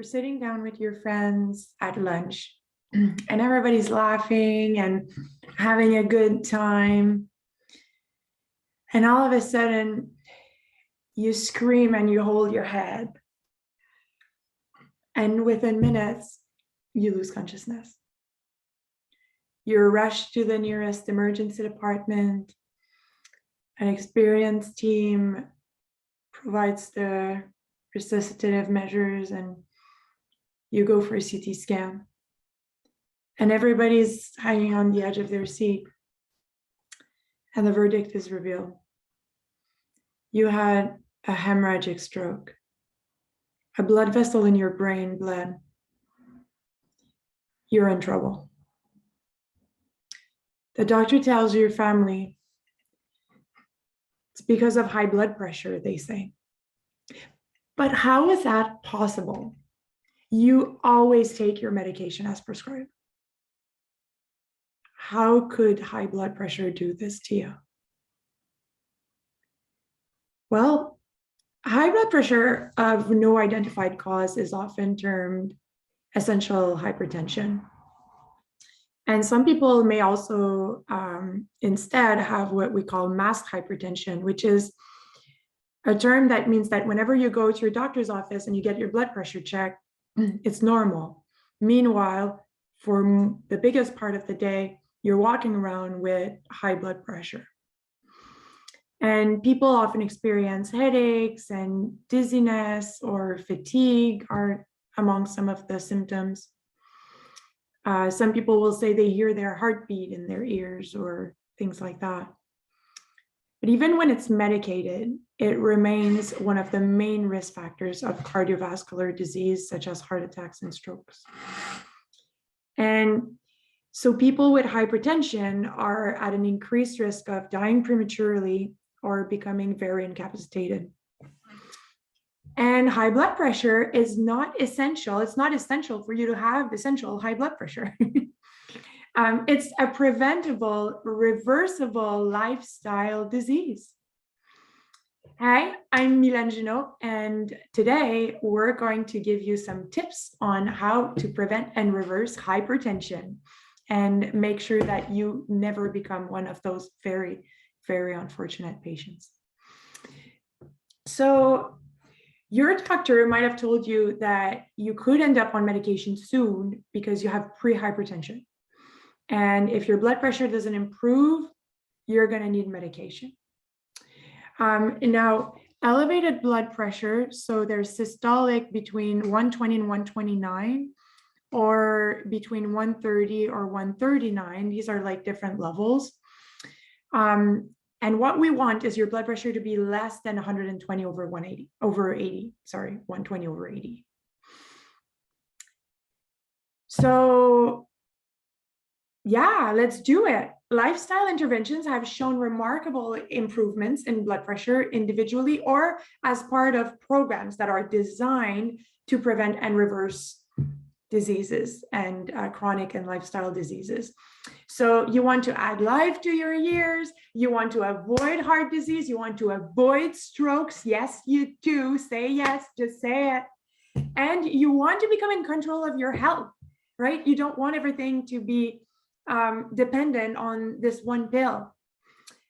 You're sitting down with your friends at lunch and everybody's laughing and having a good time. And all of a sudden, you scream and you hold your head. And within minutes, you lose consciousness. You're rushed to the nearest emergency department. An experienced team provides the resuscitative measures and you go for a CT scan. And everybody's hanging on the edge of their seat. And the verdict is revealed. You had a hemorrhagic stroke. A blood vessel in your brain bled. You're in trouble. The doctor tells your family it's because of high blood pressure, they say. But how is that possible? You always take your medication as prescribed. How could high blood pressure do this to you? Well, high blood pressure of no identified cause is often termed essential hypertension. And some people may also instead have what we call masked hypertension, which is a term that means that whenever you go to your doctor's office and you get your blood pressure checked, it's normal. Meanwhile, for the biggest part of the day, you're walking around with high blood pressure. And people often experience headaches and dizziness or fatigue are among some of the symptoms. Some people will say they hear their heartbeat in their ears or things like that. But even when it's medicated, it remains one of the main risk factors of cardiovascular disease, such as heart attacks and strokes. And so people with hypertension are at an increased risk of dying prematurely or becoming very incapacitated. And high blood pressure is not essential. It's not essential for you to have essential high blood pressure. It's a preventable, reversible lifestyle disease. Hi, I'm Milan Junot, and today we're going to give you some tips on how to prevent and reverse hypertension and make sure that you never become one of those very, very unfortunate patients. So your doctor might have told you that you could end up on medication soon because you have pre-hypertension. And if your blood pressure doesn't improve, you're going to need medication. Now, elevated blood pressure, so there's systolic between 120 and 129, or between 130 or 139. These are like different levels. And what we want is your blood pressure to be less than 120 over 120 over 80. So yeah, let's do it. Lifestyle interventions have shown remarkable improvements in blood pressure individually or as part of programs that are designed to prevent and reverse diseases and chronic and lifestyle diseases. So you want to add life to your years, you want to avoid heart disease, you want to avoid strokes. Yes, you do. Say yes, just say it. And you want to become in control of your health, right? You don't want everything to be dependent on this one pill.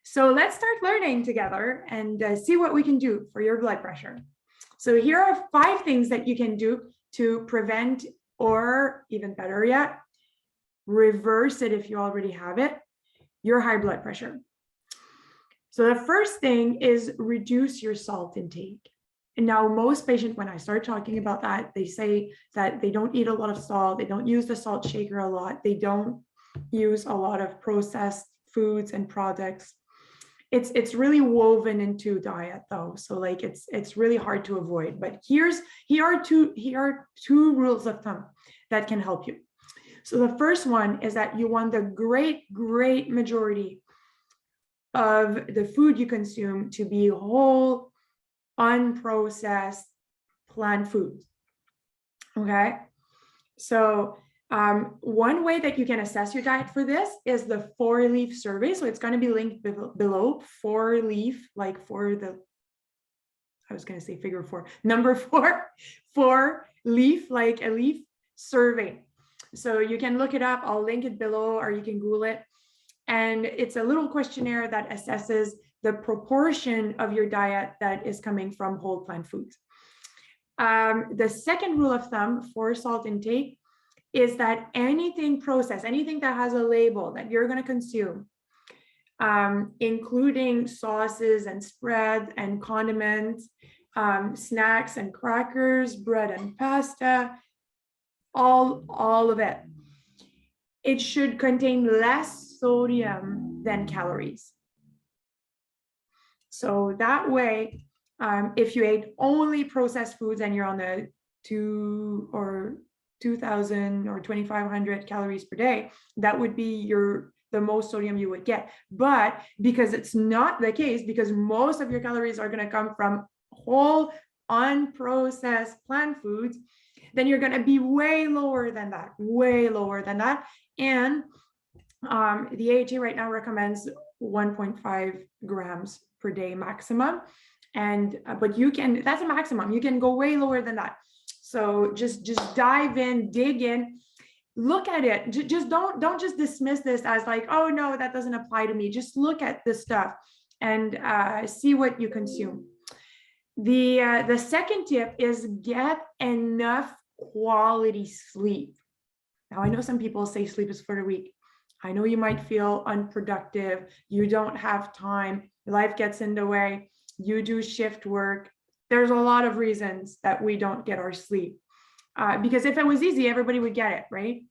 So let's start learning together and see what we can do for your blood pressure. So here are 5 things that you can do to prevent, or even better yet, reverse it if you already have it, your high blood pressure. So the first thing is reduce your salt intake. And now most patients, when I start talking about that, they say that they don't eat a lot of salt, they don't use the salt shaker a lot, they don't use a lot of processed foods and products. It's really woven into diet though, so like it's really hard to avoid. But here are two rules of thumb that can help you. So the first one is that you want the great majority of the food you consume to be whole, unprocessed plant foods. Okay, so one way that you can assess your diet for this is the 4-leaf survey. So it's going to be linked below. 4-leaf, like for the I was going to say figure four. Number four, for leaf, like a leaf survey. So you can look it up. I'll link it below, or you can Google it. And it's a little questionnaire that assesses the proportion of your diet that is coming from whole plant foods. The second rule of thumb for salt intake is that anything processed, anything that has a label that you're going to consume, including sauces and spreads and condiments, snacks and crackers, bread and pasta, all of it, it should contain less sodium than calories. So that way, if you ate only processed foods and you're on the 2,000 or 2,500 calories per day, that would be the most sodium you would get. But because it's not the case, because most of your calories are going to come from whole unprocessed plant foods, then you're going to be way lower than that, way lower than that. And the AHA right now recommends 1.5 grams per day maximum. And but you can, that's a maximum. You can go way lower than that. So just dive in, dig in, look at it. Just don't just dismiss this as like, oh no, that doesn't apply to me. Just look at the stuff and see what you consume. The second tip is get enough quality sleep. Now I know some people say sleep is for the weak. I know you might feel unproductive. You don't have time. Life gets in the way. You do shift work. There's a lot of reasons that we don't get our sleep. Because if it was easy, everybody would get it, right?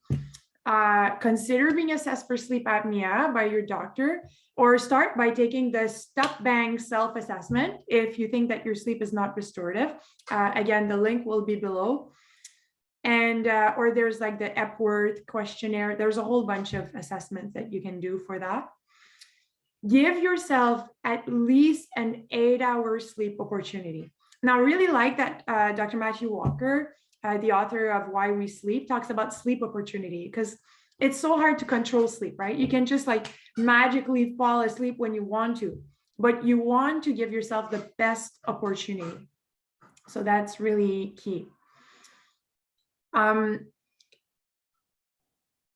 Consider being assessed for sleep apnea by your doctor, or start by taking the Stop Bang self-assessment if you think that your sleep is not restorative. Again, the link will be below. And or there's like the Epworth questionnaire. There's a whole bunch of assessments that you can do for that. Give yourself at least an 8-hour sleep opportunity. Now, I really like that Dr. Matthew Walker, the author of Why We Sleep, talks about sleep opportunity, because it's so hard to control sleep, right? You can just like magically fall asleep when you want to, but you want to give yourself the best opportunity. So that's really key. I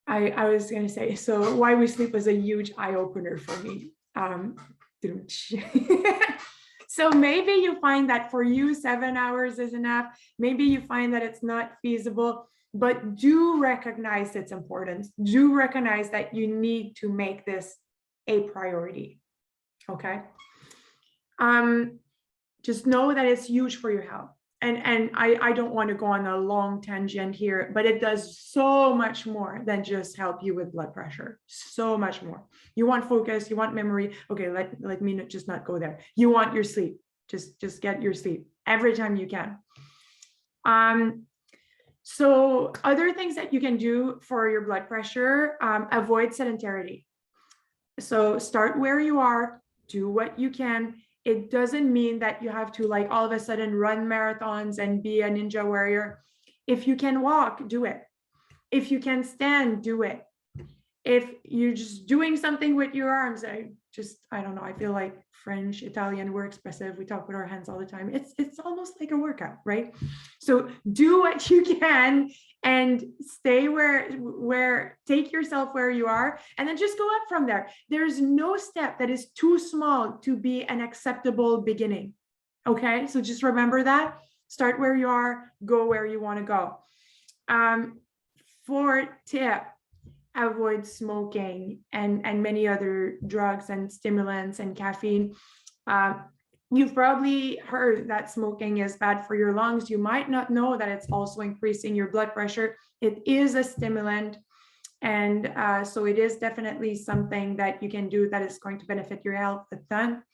was going to say, so Why We Sleep was a huge eye-opener for me. So maybe you find that for you 7 hours is enough. Maybe you find that it's not feasible, but do recognize its importance. Do recognize that you need to make this a priority. Okay. Just know that it's huge for your health. And I don't want to go on a long tangent here, but it does so much more than just help you with blood pressure. So much more. You want focus, you want memory. Okay, let me just not go there. You want your sleep. Just get your sleep every time you can. So other things that you can do for your blood pressure, avoid sedentarity. So start where you are, do what you can. It doesn't mean that you have to like all of a sudden run marathons and be a ninja warrior. If you can walk, do it. If you can stand, do it. If you're just doing something with your arms, I don't know, I feel like French, Italian, we're expressive. We talk with our hands all the time. It's almost like a workout, right? So do what you can and stay take yourself where you are, and then just go up from there. There's no step that is too small to be an acceptable beginning. Okay, so just remember that. Start where you are, go where you want to go. Fourth tip, avoid smoking and many other drugs and stimulants and caffeine. You've probably heard that smoking is bad for your lungs. You might not know that it's also increasing your blood pressure. It is a stimulant. And so it is definitely something that you can do that is going to benefit your health a ton.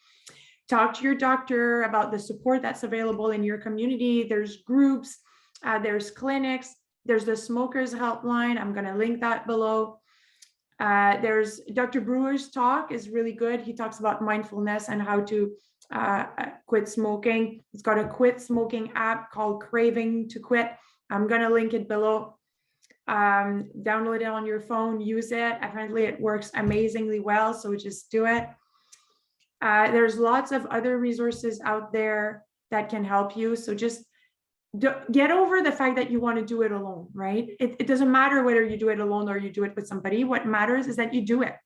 Talk to your doctor about the support that's available in your community. There's groups, there's clinics, there's the smokers helpline. I'm going to link that below. There's Dr. Brewer's talk is really good. He talks about mindfulness and how to quit smoking. He's got a quit smoking app called Craving to Quit. I'm going to link it below. Download it on your phone, use it. Apparently it works amazingly well, so just do it. There's lots of other resources out there. that can help you. So just get over the fact that you want to do it alone, right? It doesn't matter whether you do it alone or you do it with somebody. What matters is that you do it.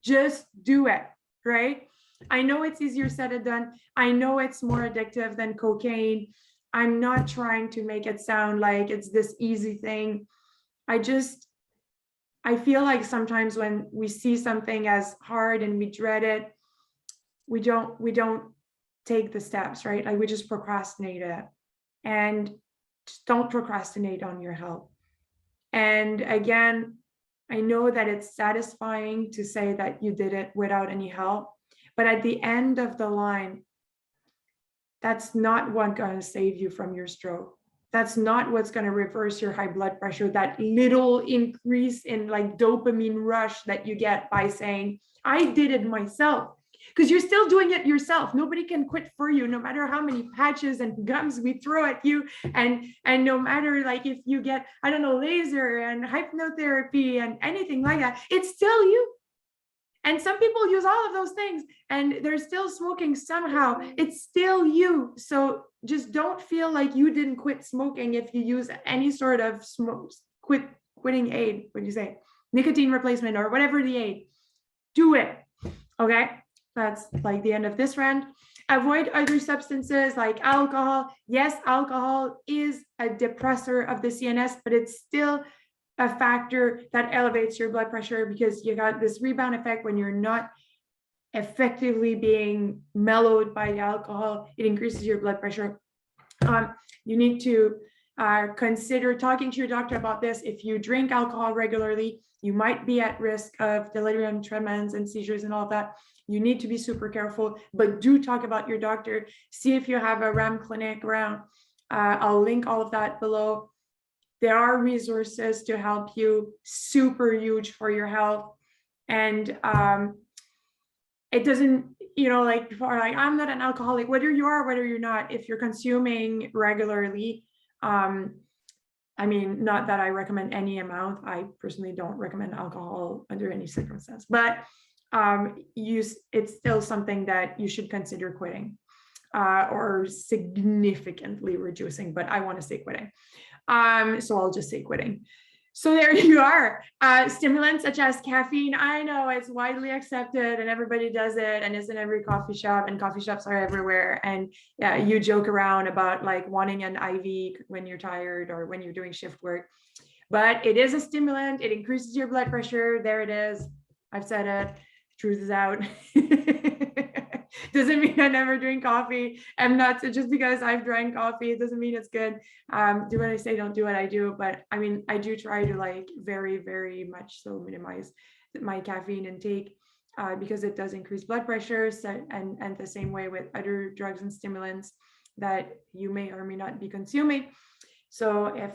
Just do it, right? I know it's easier said than done. I know it's more addictive than cocaine. I'm not trying to make it sound like it's this easy thing. I feel like sometimes when we see something as hard and we dread it, we don't take the steps, right? Like we just procrastinate it. And just don't procrastinate on your health. And again, I know that it's satisfying to say that you did it without any help, but at the end of the line, that's not what's going to save you from your stroke. That's not what's going to reverse your high blood pressure, that little increase in like dopamine rush that you get by saying, I did it myself. Because you're still doing it yourself. Nobody can quit for you, no matter how many patches and gums we throw at you. And no matter like if you get, I don't know, laser and hypnotherapy and anything like that, it's still you. And some people use all of those things and they're still smoking somehow. It's still you. So just don't feel like you didn't quit smoking if you use any sort of quitting aid. What do you say? Nicotine replacement or whatever the aid. Do it. Okay. That's like the end of this rant. Avoid other substances like alcohol. Yes, alcohol is a depressor of the CNS, but it's still a factor that elevates your blood pressure because you got this rebound effect when you're not effectively being mellowed by the alcohol. It increases your blood pressure. You need to consider talking to your doctor about this. If you drink alcohol regularly, you might be at risk of delirium tremens and seizures and all of that. You need to be super careful, but do talk about your doctor. See if you have a RAM clinic around. I'll link all of that below. There are resources to help you, super huge for your health. And it doesn't, like before, like I'm not an alcoholic, whether you are, whether you're not, if you're consuming regularly, I mean, not that I recommend any amount. I personally don't recommend alcohol under any circumstance, but it's still something that you should consider quitting or significantly reducing, but I want to say quitting. So I'll just say quitting. So there you are. Stimulants such as caffeine. I know it's widely accepted and everybody does it and it's in every coffee shop and coffee shops are everywhere. And yeah, you joke around about like wanting an IV when you're tired or when you're doing shift work, but it is a stimulant. It increases your blood pressure. There it is. I've said it. Truth is out. Doesn't mean I never drink coffee. I'm not, just because I've drank coffee, it doesn't mean it's good. Do what I say, don't do what I do. But I mean, I do try to like very, very much so minimize my caffeine intake because it does increase blood pressure. So, and the same way with other drugs and stimulants that you may or may not be consuming. So if,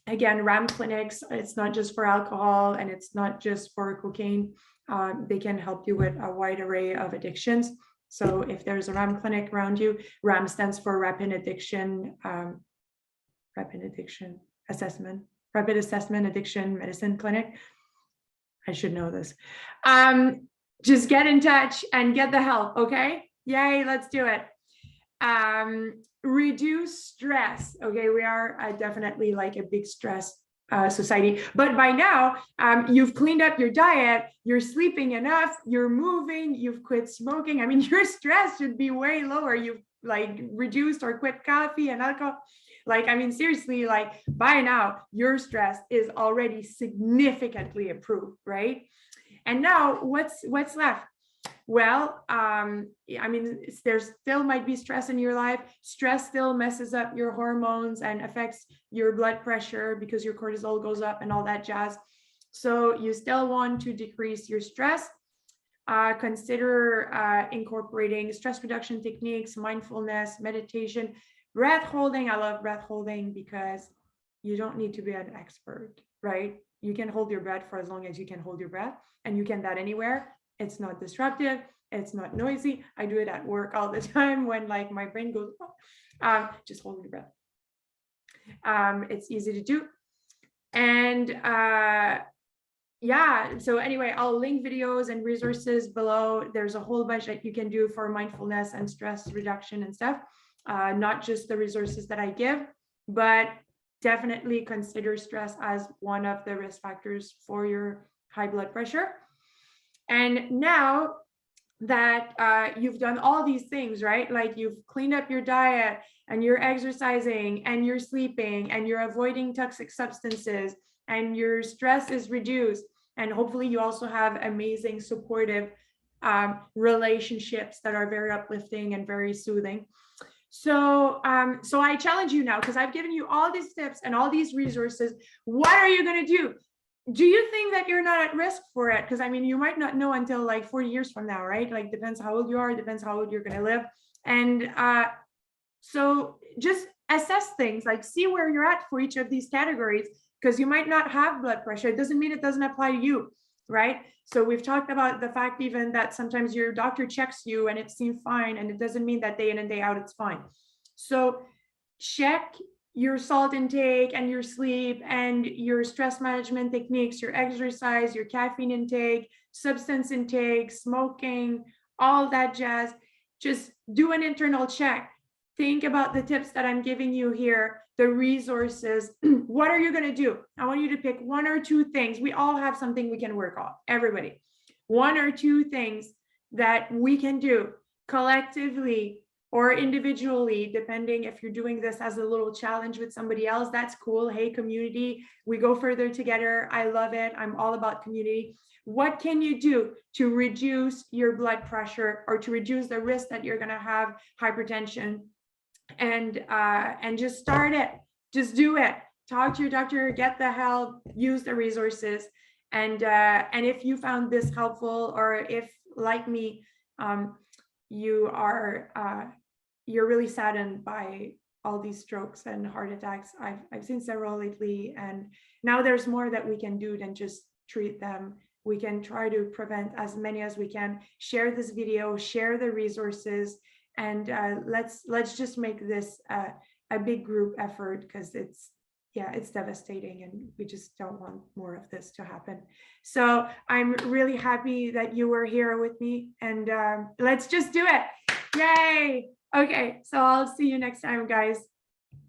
again, RAM clinics, it's not just for alcohol and it's not just for cocaine. They can help you with a wide array of addictions. So if there's a RAM clinic around you, RAM stands for Rapid Assessment Addiction Medicine Clinic. I should know this. Just get in touch and get the help, okay? Yay, let's do it. Reduce stress. Okay, we are definitely like a big stress society, but by now you've cleaned up your diet, you're sleeping enough, you're moving, you've quit smoking. I mean, your stress should be way lower. You've like reduced or quit coffee and alcohol. Like, I mean, seriously, like by now your stress is already significantly improved, right? And now what's left? Well, I mean, there still might be stress in your life. Stress still messes up your hormones and affects your blood pressure because your cortisol goes up and all that jazz. So you still want to decrease your stress. Consider incorporating stress reduction techniques, mindfulness, meditation, breath holding. I love breath holding because you don't need to be an expert, right? You can hold your breath for as long as you can hold your breath, and you can do that anywhere. It's not disruptive. It's not noisy. I do it at work all the time when like my brain goes, just hold your breath. It's easy to do. And yeah, so anyway, I'll link videos and resources below. There's a whole bunch that you can do for mindfulness and stress reduction and stuff. Not just the resources that I give, but definitely consider stress as one of the risk factors for your high blood pressure. And now that you've done all these things, right? Like you've cleaned up your diet and you're exercising and you're sleeping and you're avoiding toxic substances and your stress is reduced. And hopefully you also have amazing supportive relationships that are very uplifting and very soothing. So I challenge you now, because I've given you all these tips and all these resources. What are you going to do? Do you think that you're not at risk for it? Because I mean, you might not know until like 40 years from now, right? Like depends how old you are, depends how old you're going to live. And so just assess things, like see where you're at for each of these categories, because you might not have blood pressure. It doesn't mean it doesn't apply to you, right? So we've talked about the fact even that sometimes your doctor checks you and it seems fine, and it doesn't mean that day in and day out it's fine. So check your salt intake and your sleep and your stress management techniques, your exercise, your caffeine intake, substance intake, smoking, all that jazz. Just do an internal check. Think about the tips that I'm giving you here, the resources. What are you going to do? I want you to pick one or two things. We all have something we can work on, everybody. One or two things that we can do collectively or individually, depending if you're doing this as a little challenge with somebody else, that's cool. Hey, community, we go further together. I love it. I'm all about community. What can you do to reduce your blood pressure or to reduce the risk that you're going to have hypertension? And just start it. Just do it. Talk to your doctor, get the help, use the resources. And if you found this helpful, or if like me, you're really saddened by all these strokes and heart attacks. I've seen several lately, and now there's more that we can do than just treat them. We can try to prevent as many as we can. Share this video, share the resources, and let's just make this a big group effort, because it's devastating and we just don't want more of this to happen. So I'm really happy that you were here with me, and let's just do it. Yay. Okay, so I'll see you next time, guys.